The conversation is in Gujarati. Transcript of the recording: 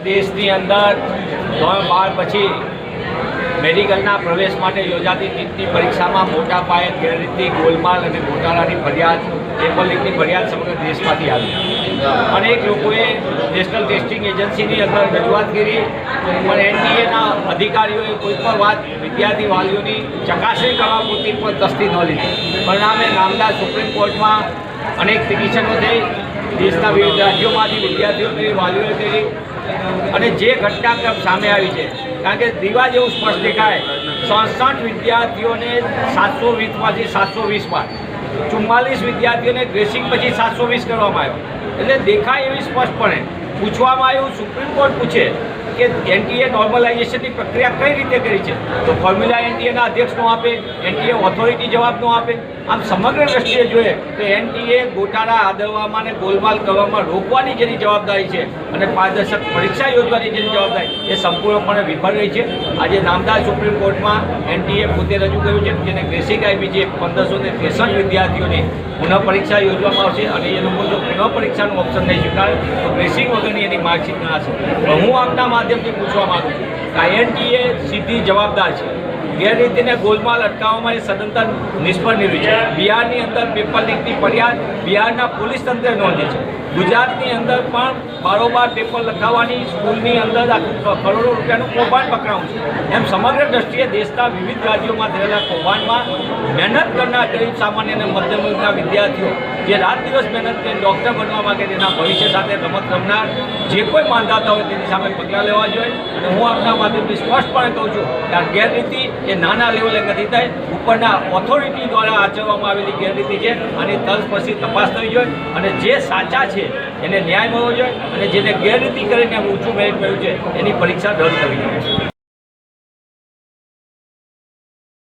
દેશની અંદર ધોરણ 12 પછી મેડિકલના પ્રવેશ માટે યોજાતી નીટની પરીક્ષામાં મોટા પાયે ગેરરીતિ, ગોલમાલ અને ગોટાળાની ફરિયાદ, પેપર લીકની ફરિયાદ સમગ્ર દેશમાંથી આવી. અનેક લોકોએ નેશનલ ટેસ્ટિંગ એજન્સીની અંદર રજૂઆત કરી, પણ એનટીએના અધિકારીઓએ કોઈ પણ વાત વિદ્યાર્થી વાલીઓની ચકાસણી કરવા પૂરતી પણ તસ્દી ન લીધી. પરિણામે નામદાર સુપ્રીમ કોર્ટમાં અનેક પિટિશનો થઈ, દેશના વિવિધ રાજ્યોમાંથી વિદ્યાર્થીઓની વાલીઓએ કરી, અને જે ઘટનાક્રમ સામે આવી છે, કારણ કે દીવા જેવું સ્પષ્ટ દેખાય, 67 વિદ્યાર્થીઓને 720માંથી 720 માર્ક, 44 વિદ્યાર્થીઓને ગ્રેસિંગ પછી 720 કરવામાં આવ્યો. એટલે દેખાય એવી સ્પષ્ટપણે પૂછવામાં આવ્યું, સુપ્રીમ કોર્ટ પૂછે કે એનટીએ નોર્મલાઇઝેશનની પ્રક્રિયા કઈ રીતે કરી છે, તો ફોર્મ્યુલા એનટીએના અધ્યક્ષ નો આપે, એનટીએ ઓથોરિટી જવાબ ન આપે. આમ સમગ્ર દ્રષ્ટિએ જોઈએ તો એનટીએ ગોટાળા આદરવામાં અને ગોલમાલ કરવામાં રોકવાની જેની જવાબદારી છે અને પારદર્શક પરીક્ષા યોજવાની જેની જવાબદારી એ સંપૂર્ણપણે વિફળ રહી છે. આજે નામદાર સુપ્રીમ કોર્ટમાં એનટીએ પોતે રજૂ કર્યું છે, જેને ગ્રેસિંગ આપી છે. 1563 વિદ્યાર્થીઓની પુનઃ પરીક્ષા યોજવામાં આવશે, અને એ લોકો જો પુનઃ પરીક્ષાનું ઓપ્શન નહીં સ્વીકારે તો ગ્રેસિંગ વગરની એની માર્કશીટ ગણાશે. હું આપના માધ્યમથી પૂછવા માગું છું કે એનટીએ સીધી જવાબદાર છે. ગેરરીતિને ગોલમાલ અટકાવવામાં એ સદંતર નિષ્ફળ નીવડ્યું છે. બિહારની અંદર પેપર લીકની ફરિયાદ બિહારના પોલીસ તંત્રે નોંધી છે. ગુજરાતની અંદર પણ બારોબાર પેપર લખાવવાની સ્કૂલની અંદર કરોડો રૂપિયાનું કૌભાંડ પકડાયું છે. એમ સમગ્ર દ્રષ્ટિએ દેશના વિવિધ રાજ્યોમાં થયેલા કૌભાંડમાં મહેનત કરનાર ગરીબ સામાન્ય અને મધ્યમ વર્ગના વિદ્યાર્થીઓ જે રાત દિવસ મહેનત કરીને ડૉક્ટર બનવા માંગે તેના ભવિષ્ય સાથે રમત રમનાર જે કોઈ માંધાતા હોય તેની સામે પગલાં લેવા જોઈએ. અને હું આપના માધ્યમથી સ્પષ્ટપણે કહું છું કે આ ગેરરીતિ એ નાના લેવલે નથી થાય, ઉપરના ઓથોરિટી દ્વારા આચરવામાં આવેલી ગેરરીતિ છે. આની તલસ્પર્શી તપાસ થવી જોઈએ, અને જે સાચા છે એને ન્યાય મળવો જોઈએ, અને જેને ગેરરીતિ કરીને ઊંચું મેરિટ મળ્યું છે એની પરીક્ષા રદ કરવી જોઈએ.